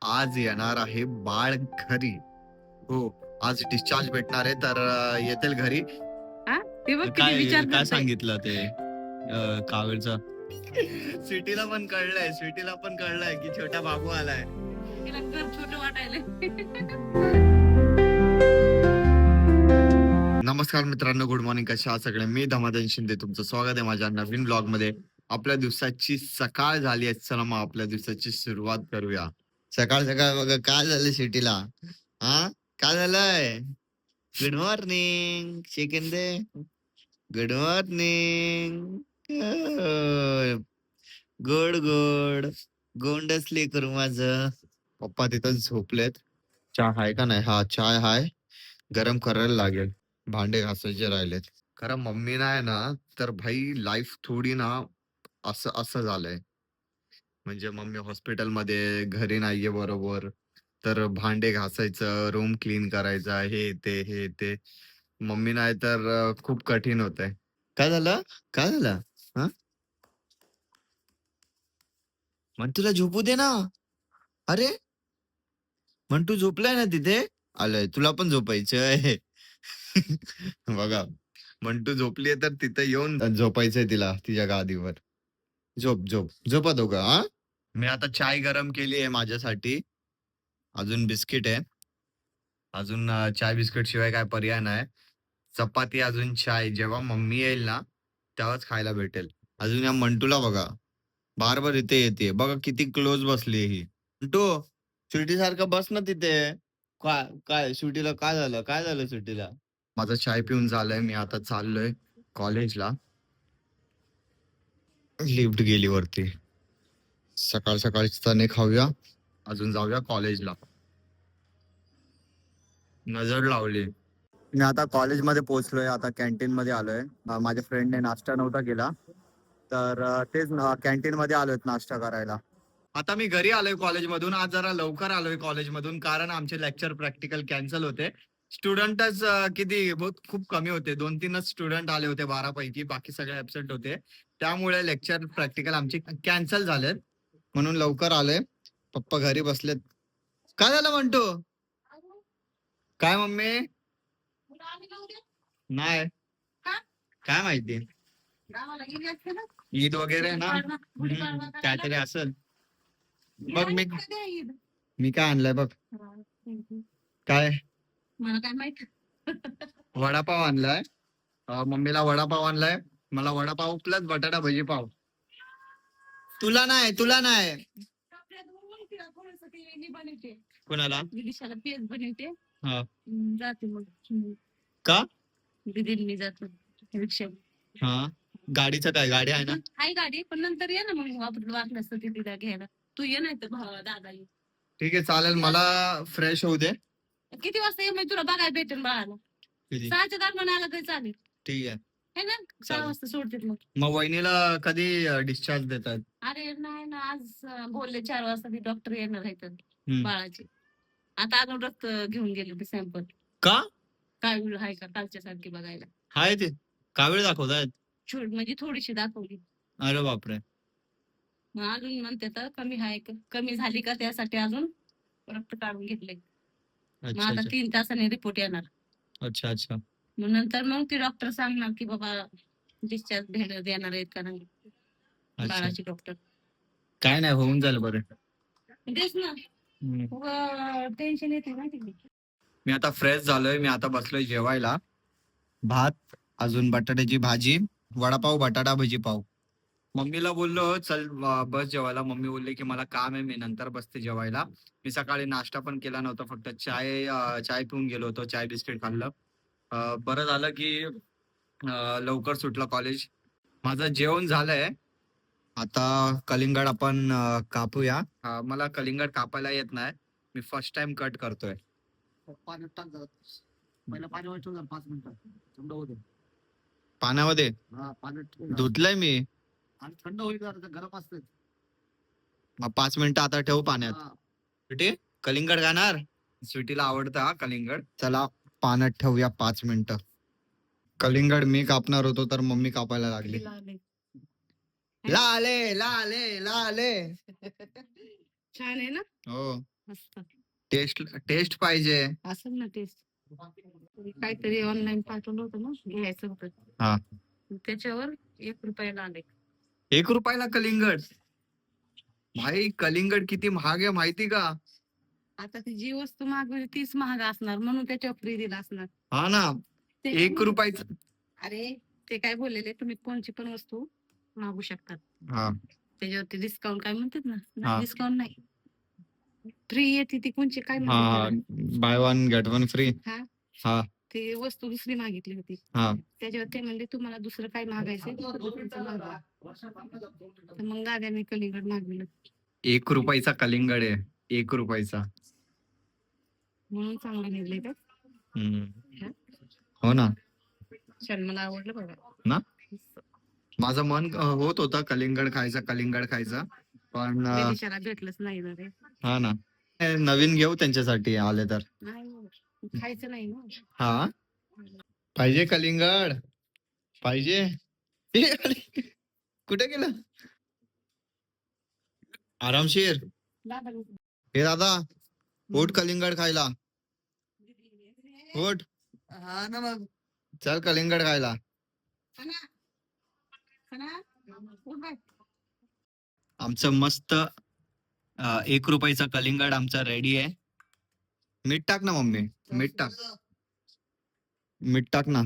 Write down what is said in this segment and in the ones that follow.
आज येणार आहे बाळ घरी. हो, आज डिस्चार्ज भेटणार आहे तर येतील घरी. हा ते बघ किती काय विचार काय करतोय. सांगितलं ते कावेरचं? स्वीटीला पण कळलंय की छोटा बाबू आलाय. तिला घर छोटं वाटायलंय. नमस्कार मित्रांनो, गुड मॉर्निंग. कशा आहात सगळे? मी धमाधन शिंदे, तुमचं स्वागत आहे माझ्या नवीन ब्लॉग मध्ये. आपल्या दिवसाची सकाळ झाली आहे, चला मग आपल्या दिवसाची सुरुवात करूया. सकाळ सकाळ बघा काय झालं सिटीला. हा, काय झालंय? गुड मॉर्निंग शिकंदे, गुड मॉर्निंग. गोड गोड गोंडसले करू माझं. पप्पा तिथं झोपलेत. चहा आहे का नाही? हा, चाय हाय, गरम करायला लागेल. भांडे घासायचे राहिलेत. खरं मम्मी नाही ना, तर भाई लाईफ थोडी ना असं असं झालंय. म्हणजे मम्मी हॉस्पिटलमध्ये, घरी नाहीये बरोबर, तर भांडे घासायचं, रूम क्लीन करायचा, हे ते. मम्मी नाही तर खूप कठीण होतंय. काय झालं? काय झालं? हा, मग तुला झोपू दे ना. अरे, मंटू झोपलाय ना तिथे. आलंय, तुला पण झोपायचंय. बघा, मंटू झोपलीये तर तिथे येऊन झोपायचंय तिला, तिच्या गादीवर. झोप झोप झोपा दोघं. हा, मी आता चाय गरम केली आहे माझ्यासाठी. अजून बिस्किट आहे. अजून चाय बिस्किट शिवाय काय पर्याय नाही. चपाती अजून चाय जेव्हा मम्मी येईल ना, तेव्हाच खायला भेटेल. अजून या मंटूला बघा, बार बार इथे येते बघा, किती क्लोज बसली ही. मंटू, सुटी सारखं बस ना तिथे. काय काय सुटीला काय झालं? काय झालं सुटीला? माझा चाय पिऊन झालाय, मी आता चाललोय कॉलेजला. लिफ्ट गेली वरती. सकाळ सकाळी चणे खाऊया, अजून जाऊया कॉलेजला. नजर लावली. मी आता कॉलेजमध्ये पोहोचलोय, आता कॅन्टीन मध्ये आलोय. माझ्या फ्रेंडने नाश्ता नव्हता केला, तर तेच कॅन्टीन मध्ये आलोय नाश्ता करायला. आता मी घरी आलोय कॉलेजमधून. आज जरा लवकर आलोय कॉलेजमधून, कारण आमचे लेक्चर प्रॅक्टिकल कॅन्सल होते. स्टुडंटच किती बहुत खूप कमी होते. 2-3च स्टुडंट आले होते 12 पैकी, बाकी सगळे ऍबसेंट होते. त्यामुळे लेक्चर प्रॅक्टिकल आमचे कॅन्सल झालेत, म्हणून लवकर आलोय. पप्पा घरी बसलेत. काय झालं म्हणतो? काय मम्मी? नाही, काय माहिती, गावाला गेली असते ना. ईद वगैरे ना. काहीतरी असेल. बघ मी काय आणलंय बघ. काय? मला काय माहित. वडापाव आणलाय. मम्मीला वडापाव आणलाय. मला वडापाव प्लस बटाटा भजी पाव. तुला नाही, तुला नाही. कुणाला? दिशाला पेज बनवते. हा. जाते मग. का? दिल्ली जातो रिक्षा. हा, गाडीचं काय? गाडी आहे ना. आहे गाडी, पण नंतर ये ना मग आपण वाटलं असतं तिला घ्यायला. तू ये नाही तर दादा ये. ठीक आहे, चालेल. मला फ्रेश होऊ दे. किती वाजता ये, मग तुला बघायला भेटेल बाळाला. किती? 6च्या दरम्यान आला तरी चालेल. ठीक आहे. है ना, 6 वाजता सोडते मग. मग वहिनीला कधी डिस्चार्ज देतात? अरे नाही ना, आज बोलले 4 वाजता ती डॉक्टर येणार आहेत बाळाची. आता अजून रक्त घेऊन गेले ते सॅम्पल. का? काय वेळ आहे का कालच्या सारखी बघायला? हाय ते कावीळ दाखवतायत. म्हणजे थोडीशी दाखवली. अरे बापरे. मग अजून म्हणते तर कमी आहे का, कमी झाली का त्यासाठी अजून रक्त काढून घेतले. मग अच्छा आता अच्छा 3 तासाने रिपोर्ट येणार. अच्छा अच्छा. मग नंतर मग ते डॉक्टर सांगणार की बाबा डिस्चार्ज देणार आहेत का नाही अच्छा. बाळाची डॉक्टर. काय नाही, होऊन जाईल बरं. तेच ना, टेन्शन येते ना तिथे. मी आता फ्रेश झालोय. मी आता बसलोय जेवायला. भात, अजून बटाट्याची भाजी, वडापाव, बटाटा भजी पाव. मम्मीला बोललो चल बस जेवायला. मम्मी बोलली की मला काम आहे, मी नंतर बसते जेवायला. मी सकाळी नाश्ता पण केला नव्हता, फक्त चाय पिऊन गेलो होतो. चाय बिस्किट खाल्लं. बरं झालं की लवकर सुटलं कॉलेज. माझं जेवण झालंय. आता कलिंगड आपण कापूया. मला कलिंगड कापायला येत नाही, मी फर्स्ट टाइम कट करतोय. पाण्यात टाक जरा. पहिला पाण्यावर ठेव 5 मिनिटं, थंड होऊ दे. पाण्यामध्ये? हा, पाण्यात धुतलंय मी. आणि थंड होईल जरा, गरम असते. मग 5 मिनिटं आता ठेवू पाण्यात. स्वीटी, कलिंगड खाणार? स्वीटीला आवडतं हा कलिंगड. चला पाण्यात ठेवूया 5 मिनिटं. कलिंगड मी कापणार होतो तर मम्मी कापायला लागली. लाले लाले लाले. छान आहे ना. हो. असतं. टेस्ट टेस्ट पाहिजे. असेल ना टेस्ट. काहीतरी ऑनलाईन पाठवलं होतं ना, घ्यायचं होतं. हा. त्याच्यावर 1 रुपयाला आले. 1 रुपयाला कलिंगड. भाई कलिंगड किती महाग आहे माहिती का? आता ती जी वस्तू मागवली तीच महाग असणार म्हणून त्याच्यावर फ्री दिला असणार. हा ना. ते काय 1 रुपयाचं. अरे ते काय बोललेले, तुम्ही कोणची पण वस्तू मागू शकतात. हा. त्याच्यावरती डिस्काउंट काय म्हणतात हा. ना, डिस्काउंट नाही, फ्री येते ती कोणची काय हा म्हणतात त्याला? By one get one free. हा. हा. ते वस्तू दुसरी मागितली होती. हा. त्याच्यावर ते म्हणले तुम्हाला दुसरं काय मागायचंय तुमचं मागवा. तर मग दादाने कलिंगड मागविलं 1 रुपयाचा कलिंगड आहे. 1 रुपयाचा. म्हणून चांगलं निघले का. हम्म. हो ना. छान, मला आवडलं बघा ना? माझं मन होत होतं कलिंगड खायचं पण विदेशाला भेटलंच नाही ना रे. हा ना. नवीन घेऊ त्यांच्यासाठी आले तर. नाही खायचं नाही ना. हा. पाहिजे कलिंगड पाहिजे. ए, अरे, कुठे गेलं? आरामशीर. दादा हे दादा उठ कलिंगड खायला. उठ. हा ना मग चल कलिंगड खायला. आमचं मस्त 1 रुपयाचा कलिंगड आमचा रेडी आहे. मीठ टाक ना मम्मी. मीठ टाक ना.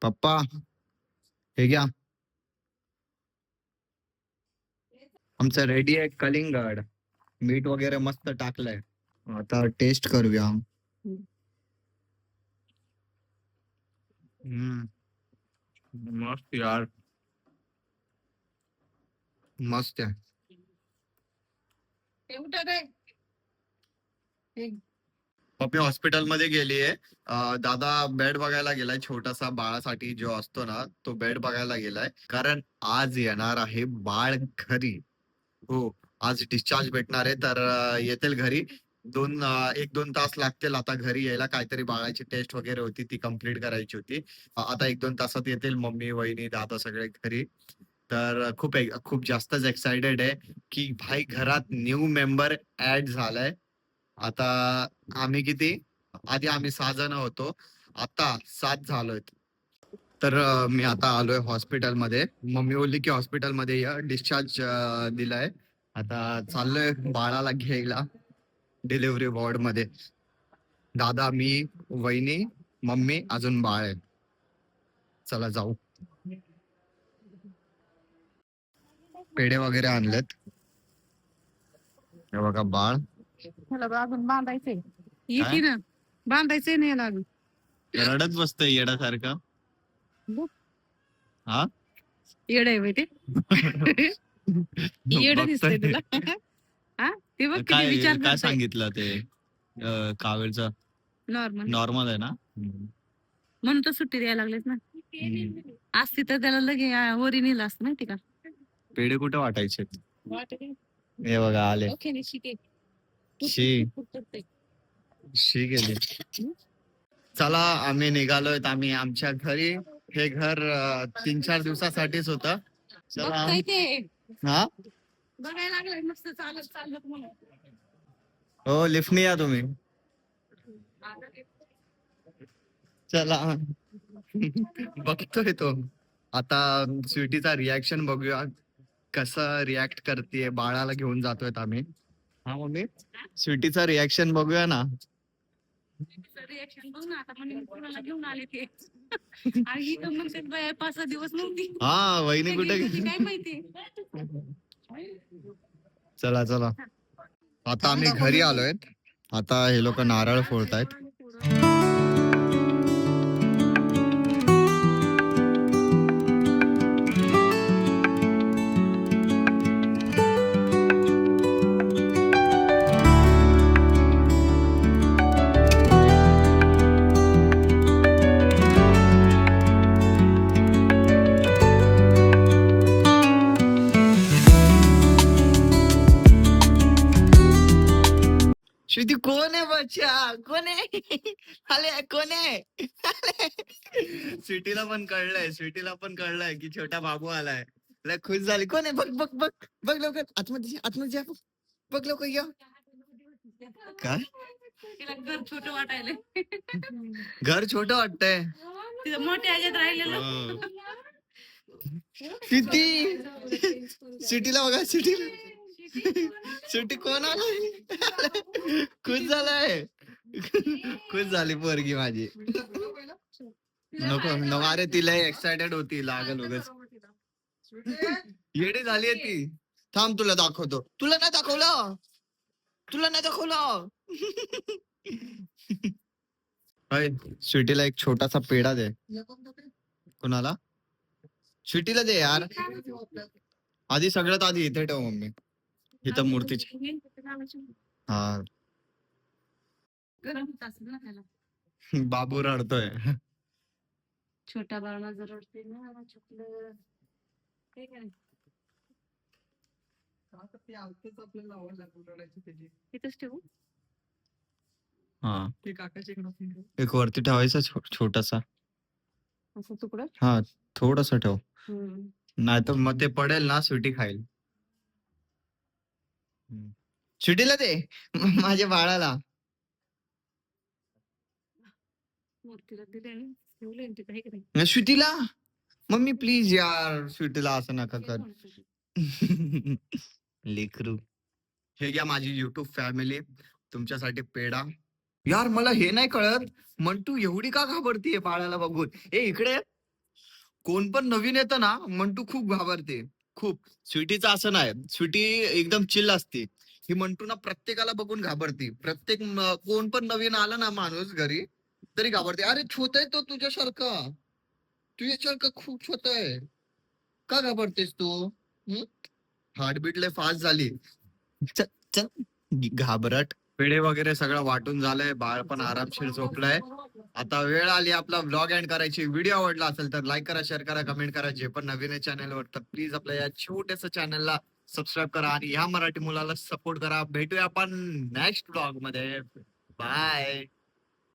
पप्पा हे घ्या. आमचं रेडी आहे कलिंगड. मीठ वगैरे मस्त टाकलंय. आता टेस्ट करूया. मस्त यार. मस्त आहे. मम्मी हॉस्पिटल मध्ये गेलीये. दादा बेड बघायला गेलाय. छोटासा बाळासाठी जो असतो ना तो बेड बघायला गेलाय. कारण आज येणार आहे बाळ घरी. हो, आज डिस्चार्ज भेटणार आहे तर येतील घरी. 1-2 तास लागतील आता घरी यायला. काहीतरी बाळाची टेस्ट वगैरे होती ती कम्प्लीट करायची होती. आता 1-2 तासात येतील मम्मी वहिनी दादा सगळे घरी. तर खूप जास्तच एक्साइटेड आहे की भाई घरात न्यू मेंबर ऍड झालाय. आता आम्ही किती आधी आम्ही 6 जण होतो. आता 7 झालोय. तर मी आता आलोय हॉस्पिटल मध्ये. मम्मी बोलली की हॉस्पिटल मध्ये या डिस्चार्ज दिलाय. आता चाललोय बाळाला घ्यायला डिलिव्हरी वॉर्ड मध्ये. दादा मी वहिनी मम्मी अजून बाळ आहे. चला जाऊ. पेढे वगैरे आणलेत. हे बघा बाळ. मला अजून बांधायचंय. येते ना बांधायचंय नाही याला अजून. रडत बसतोय येड्यासारखा. हा. येड आहे माहिती. येड दिसतंय तुला. हा ते बघ किती काय विचार काय करतोय. सांगितलं ते कावेरचं नॉर्मल नॉर्मल आहे ना. म्हणून तर सुट्टी द्यायला लागलेत ना. असती तर त्याला लगे वरी नेलं असतं माहिती का. पेढे कुठे वाटायचे. हे बघा आले. शी शी गेली. चला आम्ही निघालोय. आम्ही आमच्या घरी. हे घर 3-4 दिवसासाठीच होतं. चला. बघताय ते हा. बघायला लागलाय मस्त चालत म्हणून. हो लिफ्टने या तुम्ही. चला. बघतोय तो. आता स्वीटीचा रिॲक्शन बघूया. कसं रिॲक्ट करते. बाळाला घेऊन जातोय आम्ही. हा मम्मी स्वीटीचा रिॲक्शन बघूया ना. रिएक्शन बघ ना आता. म्हणजे कुणाला घेऊन आले ते. आणि ही तर म्हणते 5-6 दिवस नव्हती. हा वहिनी कुठे गेली होती गेली? काय माहिती. चला चला. आता आम्ही घरी आलोय. आता हे लोक नारळ फोडतायत. श्रुती कोण आहे बच्चा? कोण आहे? आले कोण आहे? स्वीटीला पण कळलंय की छोटा बाबू आलाय. लय खुश झाली. कोण आहे? बघ बघ बघ बघ लवकर आतमध्ये जा. बघ लवकर या. काय? तिला घर छोट वाटायला घर छोटं वाटतंय. तिथं मोठ्या ह्याच्यात राहिलेलं हो. सिटीला बघा सिटी कोण आलाय? खुश झालाय. खुश झाली पोरगी माझी. नको नको अरे तिला एक्साइटेड होती लागल उगाच. येडी झाली ती. थांब तुला दाखवतो. तुला नाही दाखवलं. स्वीटीला एक छोटासा पेढा दे. कुणाला? स्वीटीला दे यार. आधी सगळ्यात आधी इथे ठेव मम्मी. इथं मूर्तीची. हा गरम होत असेल ना त्याला. बाबू रडतोय. छोट्या बाळाला जर रडते ना चुकलं ते काय इथंच ठेवू हा एक वरती ठेवायचा छोटासा. असं तुकडं हा थोडस ठेव. हम्म. नाही तर मग ते पडेल ना स्वीटी खाईल. स्वीटीला दे माझ्या बाळाला. मूर्तीला दिले आणि ठेवले आणि तिथं हे की नाही. स्वीटीला मम्मी प्लीज यार स्वीटीला असं नका ते कर. कोणाचं? लेकरू. हे घ्या माझी युट्यूब फॅमिली तुमच्यासाठी पेढा. यार मला हे नाही कळत मंटू एवढी का घाबरतीये बाळाला बघून. इकडे कोण पण नवीन येतं ना मंटू खूप घाबरते खूप. स्वीटीचं असं नाही. स्वीटी एकदम चिल असते. ही मंटू ना प्रत्येकाला बघून घाबरते. कोण पण नवीन आला ना माणूस घरी तरी घाबरते. अरे छोट आहे तो तुझ्यासारखं खूप छोट आहे. का घाबरतेस तू? हार्टबीट लय फास्ट झाली. चल चल घाबरट. पेढे वगैरे सगळं वाटून झालंय. बाळ पण आरामशीर झोपलाय. आता वेळ आली आपला व्लॉग एंड करायची. व्हिडिओ आवडला असेल तर लाईक करा, शेअर करा, कमेंट करा. जे पण नवीन आहे चॅनलवर तर प्लीज आपल्या या छोट्याशा चॅनलला सबस्क्राईब करा आणि ह्या मराठी मुलाला सपोर्ट करा. भेटूया आपण नेक्स्ट व्लॉग मध्ये. बाय.